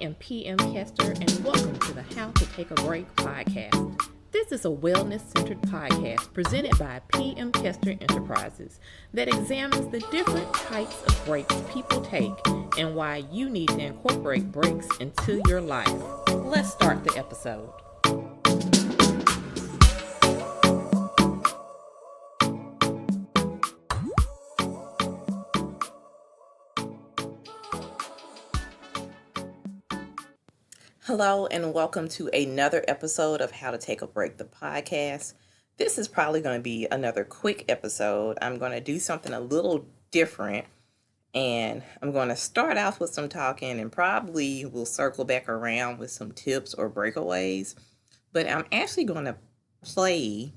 am PM Kester, and welcome to the How to Take a Break podcast. This is a wellness-centered podcast presented by PM Kester Enterprises that examines the different types of breaks people take and why you need to incorporate breaks into your life. Let's start the episode. Hello and welcome to another episode of How to Take a Break, the podcast. This is probably going to be another quick episode. I'm going to do something a little different, and I'm going to start off with some talking and probably will circle back around with some tips or breakaways. But I'm actually going to play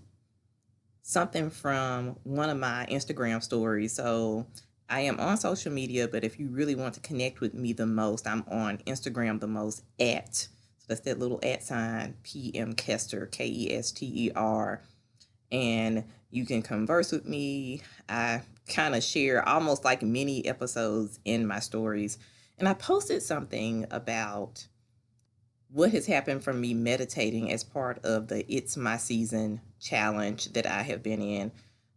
something from one of my Instagram stories. So I am on social media, but if you really want to connect with me the most, I'm on Instagram the most at, so that's that little @ PM Kester, Kester. And you can converse with me. I kind of share almost like mini episodes in my stories. And I posted something about what has happened from me meditating as part of the It's My Season challenge that I have been in,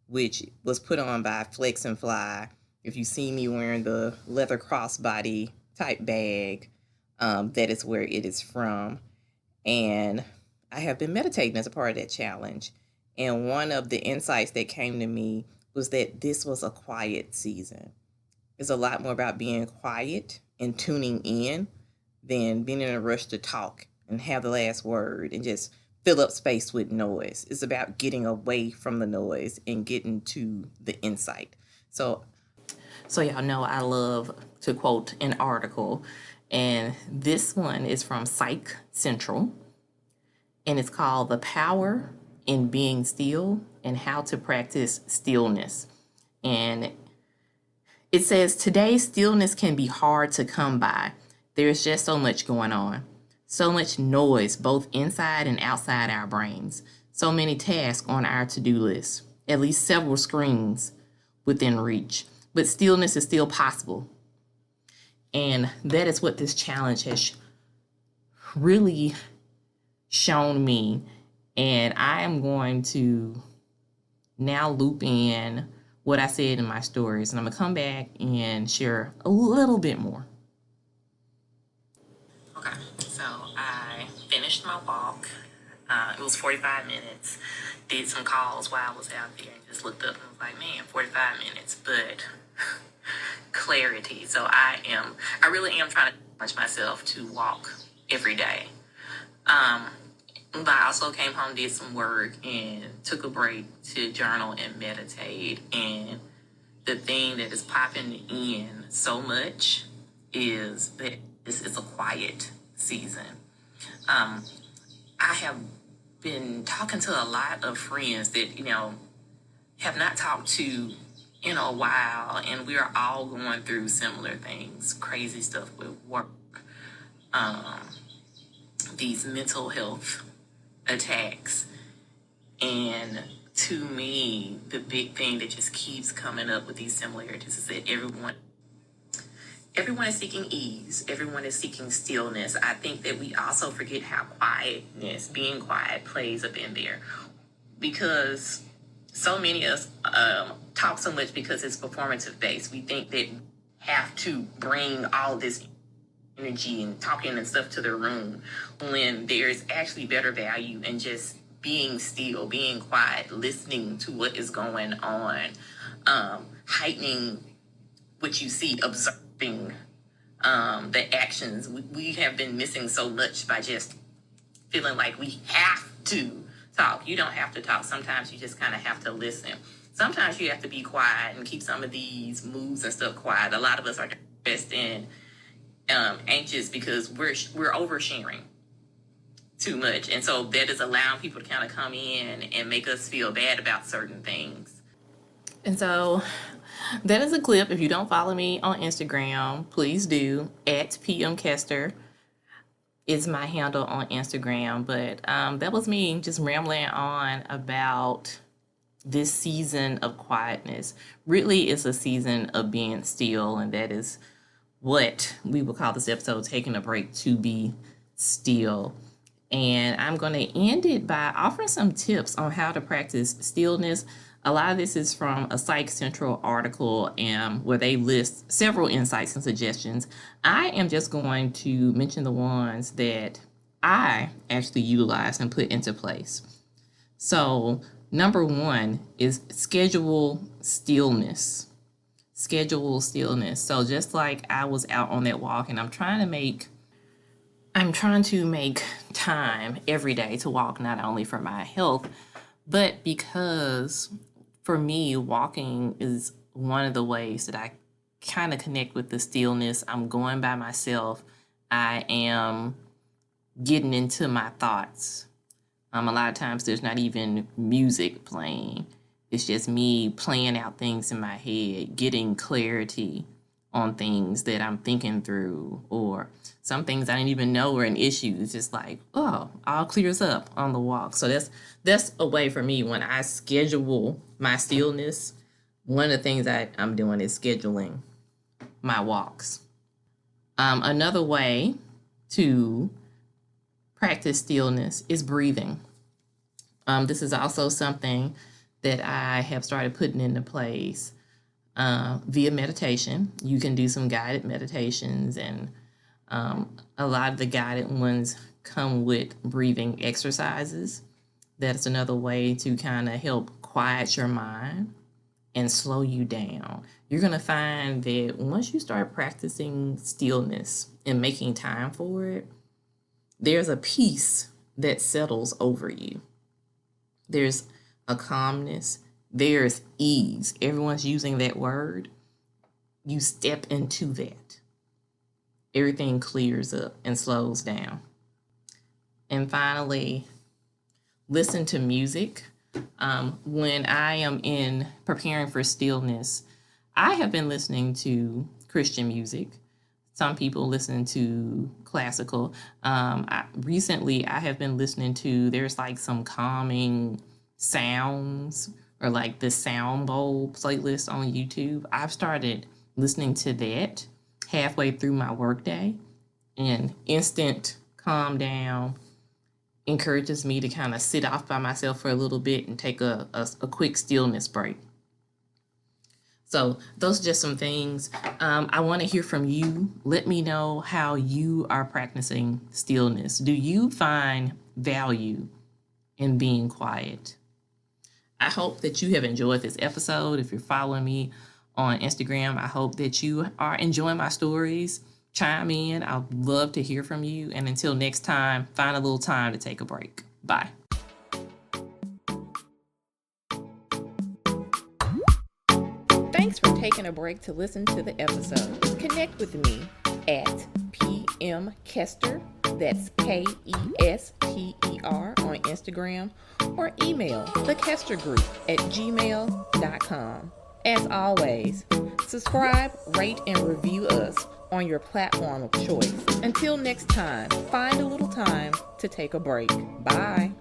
which was put on by Flex and Fly. If you see me wearing the leather crossbody type bag, that is where it is from. And I have been meditating as a part of that challenge. And one of the insights that came to me was that this was a quiet season. It's a lot more about being quiet and tuning in than being in a rush to talk and have the last word and just fill up space with noise. It's about getting away from the noise and getting to the insight. So y'all know I love to quote an article, and this one is from Psych Central, and it's called The Power in Being Still and How to Practice Stillness. And it says, today stillness can be hard to come by. There's just so much going on, so much noise, both inside and outside our brains, so many tasks on our to-do list, at least several screens within reach. But stillness is still possible. And that is what this challenge has really shown me. And I am going to now loop in what I said in my stories. And I'm going to come back and share a little bit more. Okay, so I finished my walk. It was 45 minutes. Did some calls while I was out there and just looked up and was like, man, 45 minutes, but clarity. So I really am trying to challenge myself to walk every day. But I also came home, did some work, and took a break to journal and meditate. And the thing that is popping in so much is that this is a quiet season. I have been talking to a lot of friends that, have not talked to in a while, and we are all going through similar things, crazy stuff with work, these mental health attacks. And to me, the big thing that just keeps coming up with these similarities is that everyone is seeking ease. Everyone is seeking stillness. I think that we also forget how quietness, being quiet, plays up in there. Because so many of us talk so much because it's performative based. We think that we have to bring all this energy and talking and stuff to the room when there's actually better value in just being still, being quiet, listening to what is going on, heightening what you see, observing the actions. We have been missing so much by just feeling like we have to talk. You don't have to talk. Sometimes you just kind of have to listen. Sometimes you have to be quiet and keep some of these moves and stuff quiet. A lot of us are stressed and anxious because we're oversharing too much. And so that is allowing people to kind of come in and make us feel bad about certain things. And so that is a clip. If you don't follow me on Instagram, please do. @ PM Kester is my handle on Instagram. But that was me just rambling on about this season of quietness. Really, it's a season of being still, and that is what we will call this episode Taking a Break to Be Still. And I'm going to end it by offering some tips on how to practice stillness. A lot of this is from a Psych Central article where they list several insights and suggestions. I am just going to mention the ones that I actually utilize and put into place. So, number one is schedule stillness. Schedule stillness. So just like I was out on that walk and I'm trying to make time every day to walk, not only for my health, but because for me, walking is one of the ways that I kind of connect with the stillness. I'm going by myself. I am getting into my thoughts. A lot of times there's not even music playing. It's just me playing out things in my head, getting clarity on things that I'm thinking through, or some things I didn't even know were an issue. It's just like, oh, all clears up on the walk. So that's a way for me when I schedule my stillness. One of the things I'm doing is scheduling my walks. Another way to practice stillness is breathing. This is also something that I have started putting into place via meditation. You can do some guided meditations, and a lot of the guided ones come with breathing exercises. That's another way to kind of help quiet your mind and slow you down. You're going to find that once you start practicing stillness and making time for it, there's a peace that settles over you. There's a calmness. There's ease. Everyone's using that word. You step into that. Everything clears up and slows down. And finally, listen to music. When I am preparing for stillness, I have been listening to Christian music. Some people listen to classical. Recently, I have been listening to, there's like some calming sounds, or like the sound bowl playlist on YouTube. I've started listening to that halfway through my workday, and instant calm down encourages me to kind of sit off by myself for a little bit and take a quick stillness break. So those are just some things. I want to hear from you. Let me know how you are practicing stillness. Do you find value in being quiet? I hope that you have enjoyed this episode. If you're following me on Instagram, I hope that you are enjoying my stories. Chime in. I'd love to hear from you. And until next time, find a little time to take a break. Bye. Thanks for taking a break to listen to the episode. Connect with me at PM Kester, that's KESTER on Instagram, or email thekestergroup@gmail.com. As always, subscribe, rate, and review us on your platform of choice. Until next time, find a little time to take a break. Bye.